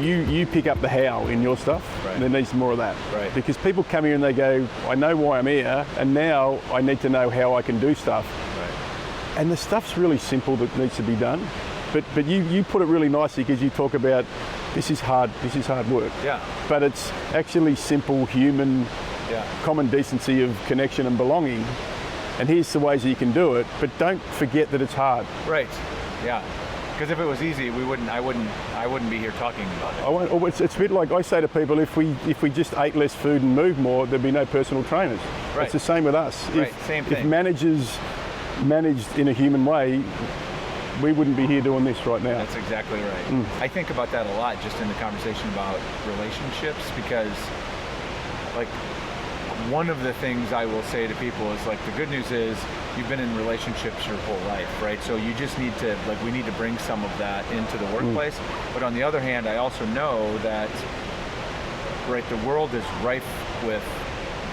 you pick up the how in your stuff. Right. There needs more of that. Right. Because people come here and they go, I know why I'm here, and now I need to know how I can do stuff. Right. And the stuff's really simple that needs to be done. But you put it really nicely because you talk about this is hard work. Yeah. But it's actually simple, human, common decency of connection and belonging. And here's the ways that you can do it, but don't forget that it's hard. Right. Yeah. Because if it was easy, I wouldn't be here talking about it. It's a bit like I say to people: if we just ate less food and moved more, there'd be no personal trainers. Right. It's the same with us. Right. Same thing. If managers managed in a human way, we wouldn't be here doing this right now. That's exactly right. I think about that a lot just in the conversation about relationships, because like one of the things I will say to people is like, the good news is you've been in relationships your whole life, right? So you just need to, like, we need to bring some of that into the workplace. But on the other hand, I also know that, right, the world is rife with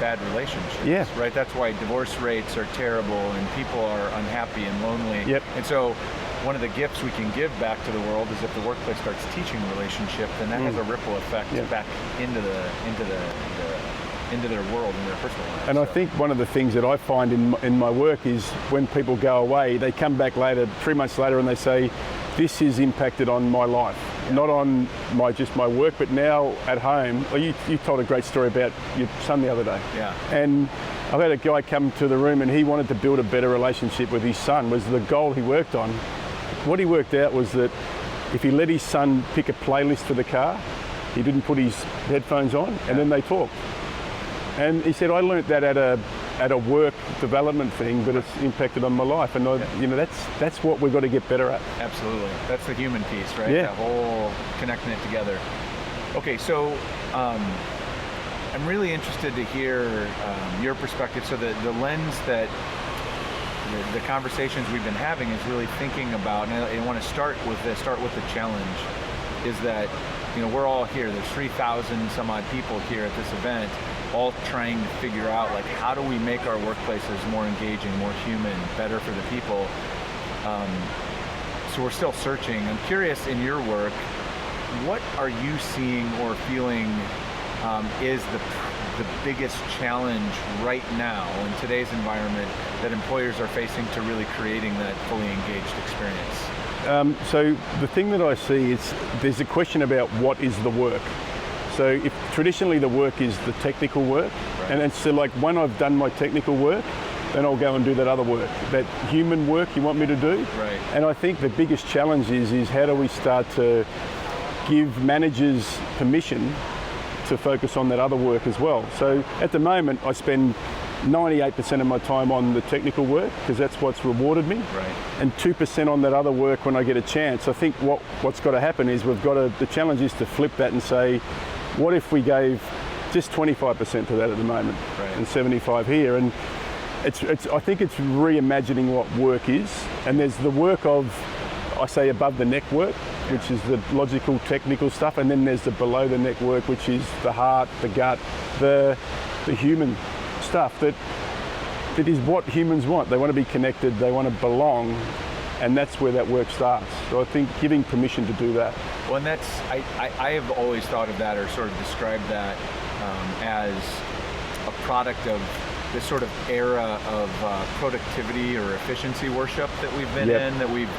bad relationships, right? That's why divorce rates are terrible and people are unhappy and lonely. Yep. And so one of the gifts we can give back to the world is if the workplace starts teaching relationship, then that has a ripple effect back into their world and their personal lives. And I think one of the things that I find in my work is when people go away, they come back later, 3 months later, and they say, this has impacted on my life, not on just my work, but now at home. Well, you told a great story about your son the other day. Yeah. And I've had a guy come to the room and he wanted to build a better relationship with his son, was the goal he worked on. What he worked out was that if he let his son pick a playlist for the car, he didn't put his headphones on, and then they talked. And he said, I learnt that at a work development thing, but it's impacted on my life. And that's what we've got to get better at. Absolutely. That's the human piece, right? Yeah. That whole connecting it together. Okay, so I'm really interested to hear your perspective. So the lens that the conversations we've been having is really thinking about, and I want to start with the challenge, is that, we're all here. There's 3,000 some odd people here at this event, all trying to figure out, like, how do we make our workplaces more engaging, more human, better for the people. So we're still searching. I'm curious, in your work, what are you seeing or feeling is the biggest challenge right now in today's environment that employers are facing to really creating that fully engaged experience? So the thing that I see is there's a question about what is the work. So if traditionally the work is the technical work, and so like when I've done my technical work, then I'll go and do that other work, that human work you want me to do. Right. And I think the biggest challenge is how do we start to give managers permission to focus on that other work as well. So at the moment I spend 98% of my time on the technical work because that's what's rewarded me, and 2% on that other work when I get a chance. I think what's got to happen is the challenge is to flip that and say, what if we gave just 25% to that at the moment, and 75 here? And I think it's reimagining what work is. And there's the work of, I say, above the neck work, which is the logical, technical stuff, and then there's the below the neck work, which is the heart, the gut, the human stuff that is what humans want. They want to be connected, they want to belong, and that's where that work starts. So I think giving permission to do that. Well, and that's, I have always thought of that, or sort of described that as a product of this sort of era of productivity or efficiency worship that we've been in, that we've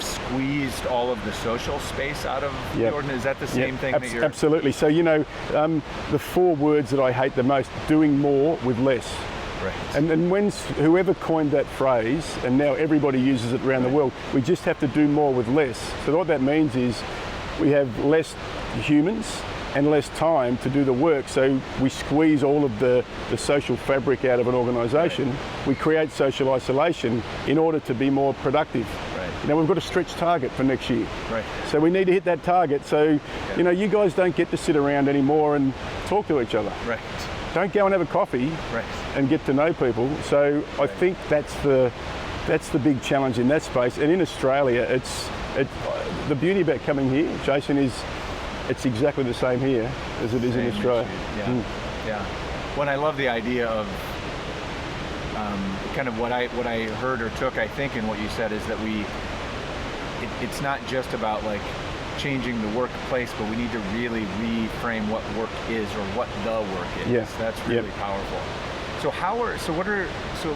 squeezed all of the social space out of the organization. Is that the same thing that you're... Absolutely. So, the 4 words that I hate the most, doing more with less. Right. And then whoever coined that phrase, and now everybody uses it around the world, we just have to do more with less. So what that means is we have less humans and less time to do the work, so we squeeze all of the social fabric out of an organisation. We create social isolation in order to be more productive. We've got a stretch target for next year. So we need to hit that target. So, you guys don't get to sit around anymore and talk to each other. Don't go and have a coffee and get to know people. So I think that's the big challenge in that space. And in Australia, the beauty about coming here, Jason, is it's exactly the same here as it is in Australia. Well, I love the idea of kind of what I heard or took, I think, in what you said is that it's not just about like changing the workplace, but we need to really reframe what work is or what the work is. Yeah. That's really powerful. So so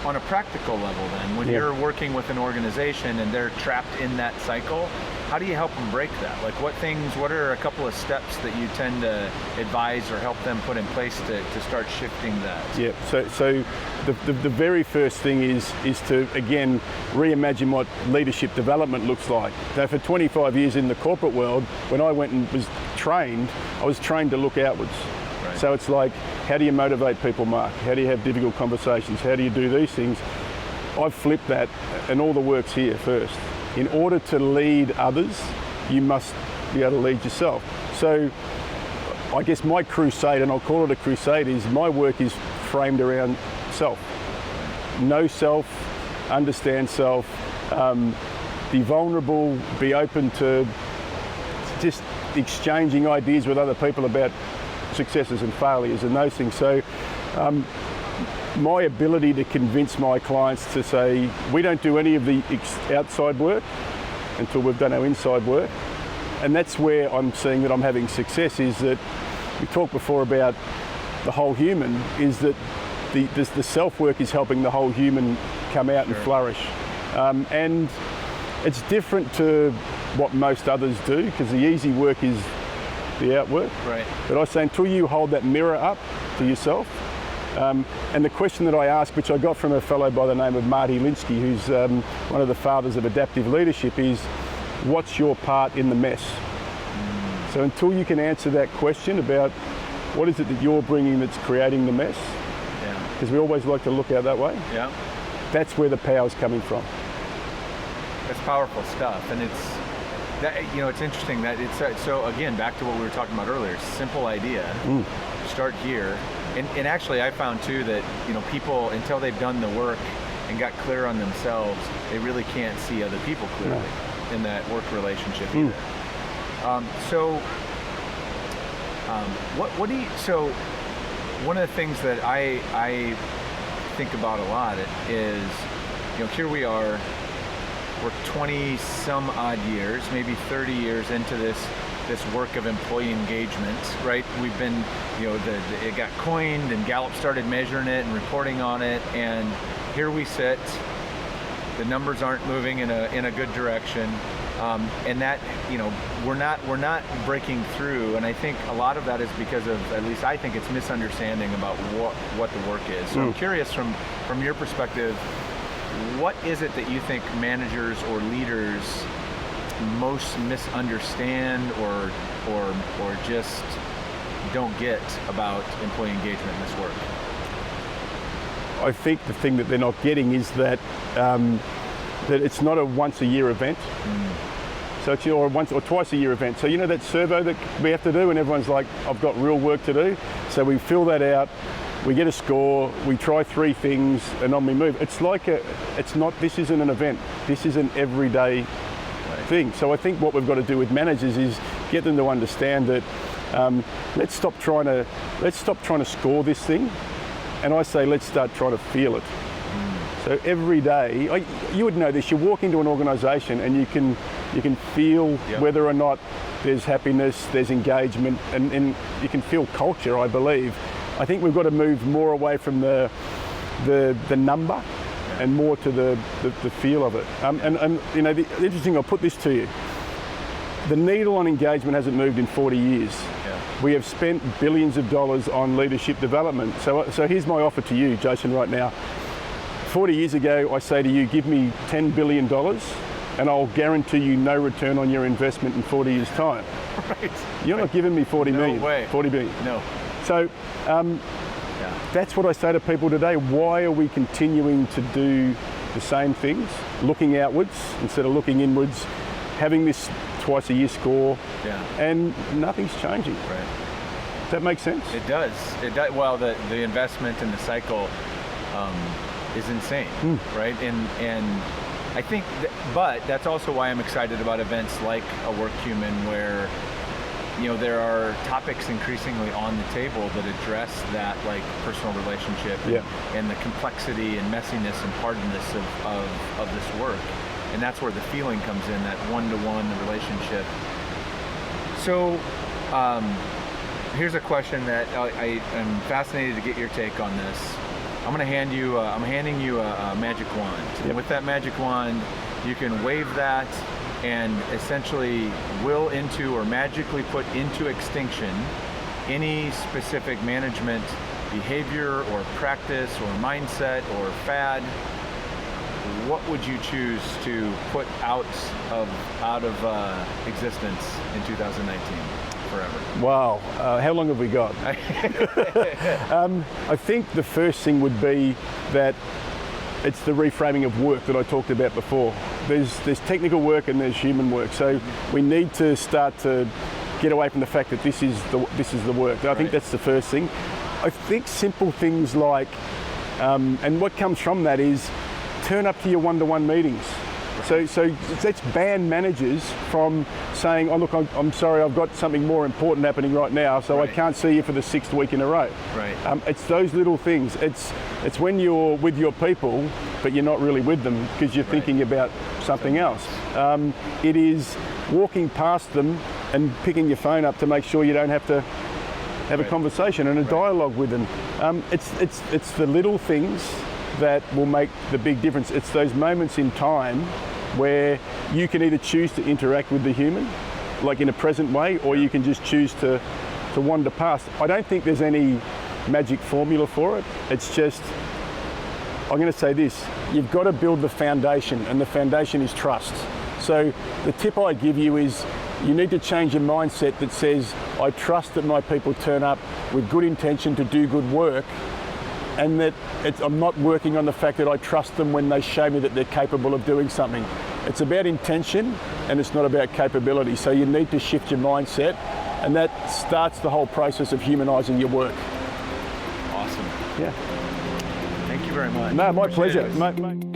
on a practical level then, when you're working with an organization and they're trapped in that cycle, how do you help them break that? Like what are a couple of steps that you tend to advise or help them put in place to start shifting that? Yeah, so the very first thing is to, again, reimagine what leadership development looks like. So for 25 years in the corporate world, when I went and was trained, I was trained to look outwards. Right. So it's like, how do you motivate people, Mark? How do you have difficult conversations? How do you do these things? I've flipped that, and all the work's here first. In order to lead others, you must be able to lead yourself. So I guess my crusade, and I'll call it a crusade, is my work is framed around self. Know self, understand self, be vulnerable, be open to just exchanging ideas with other people about successes and failures and those things. So my ability to convince my clients to say, we don't do any of the outside work until we've done our inside work. And that's where I'm seeing that I'm having success, is that we talked before about the whole human, is that the self-work is helping the whole human come out and flourish. And it's different to what most others do, because the easy work is the outwork. Right. But I say, until you hold that mirror up to yourself, and the question that I asked, which I got from a fellow by the name of Marty Linsky, who's one of the fathers of adaptive leadership, is, what's your part in the mess? So until you can answer that question about what is it that you're bringing that's creating the mess, because we always like to look out that way, that's where the power's coming from. That's powerful stuff, and it's interesting that it's so again, back to what we were talking about earlier. Simple idea. Start here, and actually, I found too that people, until they've done the work and got clear on themselves, they really can't see other people clearly in that work relationship either. What do you? So one of the things that I think about a lot is, here we are. We're 20 some odd years, maybe 30 years into this work of employee engagement, right? We've been, it got coined, and Gallup started measuring it and reporting on it, and here we sit. The numbers aren't moving in a good direction, and that we're not breaking through. And I think a lot of that is because of, at least I think, it's misunderstanding about what the work is. So I'm curious from your perspective, what is it that you think managers or leaders most misunderstand or just don't get about employee engagement in this work? I think the thing that they're not getting is that that it's not a once a year event. So it's or once or twice a year event. So that survey that we have to do, and everyone's like, I've got real work to do. So we fill that out. We get a score, we try 3 things, and on we move. It's like this isn't an event. This is an everyday thing. So I think what we've got to do with managers is get them to understand that let's stop trying to score this thing, and I say let's start trying to feel it. So every day, you would know this. You walk into an organisation and you can feel whether or not there's happiness, there's engagement, and you can feel culture, I believe. I think we've got to move more away from the number and more to the feel of it. The interesting, I'll put this to you. The needle on engagement hasn't moved in 40 years. We have spent billions of dollars on leadership development. So here's my offer to you, Jason, right now. 40 years ago, I say to you, give me $10 billion and I'll guarantee you no return on your investment in 40 years' time. Right. You're not giving me 40 million. No way. 40 billion. No. So that's what I say to people today. Why are we continuing to do the same things, looking outwards instead of looking inwards, having this twice a year score, and nothing's changing? Right. Does that make sense? It does. It does. Well, the investment in the cycle is insane, right? And I think, but that's also why I'm excited about events like a Work Human, where there are topics increasingly on the table that address that, like personal relationship and the complexity and messiness and hardness of this work. and that's where the feeling comes in, that one-to-one, the relationship. So here's a question that I am fascinated to get your take on this. I'm handing you a magic wand. Yep. And with that magic wand, you can wave that and essentially will into or magically put into extinction any specific management behavior or practice or mindset or fad. What would you choose to put out of existence in 2019 forever? Wow, how long have we got? I think the first thing would be that it's the reframing of work that I talked about before. There's technical work and there's human work, so we need to start to get away from the fact that this is the work. I think that's the first thing. I think simple things like, and what comes from that is turn up to your one-to-one meetings. So let's ban managers from saying, oh look, I'm sorry, I've got something more important happening right now, so I can't see you for the 6th week in a row. Right. It's those little things. It's when you're with your people, but you're not really with them because you're thinking about something else. It is walking past them and picking your phone up to make sure you don't have to have a conversation and a dialogue with them. It's the little things that will make the big difference. It's those moments in time where you can either choose to interact with the human, like in a present way, or you can just choose to wander past. I don't think there's any magic formula for it. It's just, I'm going to say this, you've got to build the foundation, and the foundation is trust. So the tip I give you is you need to change your mindset that says, I trust that my people turn up with good intention to do good work, and that I'm not working on the fact that I trust them when they show me that they're capable of doing something. It's about intention and it's not about capability. So you need to shift your mindset, and that starts the whole process of humanising your work. Awesome. Yeah. Thank you very much. No, my pleasure. Mate.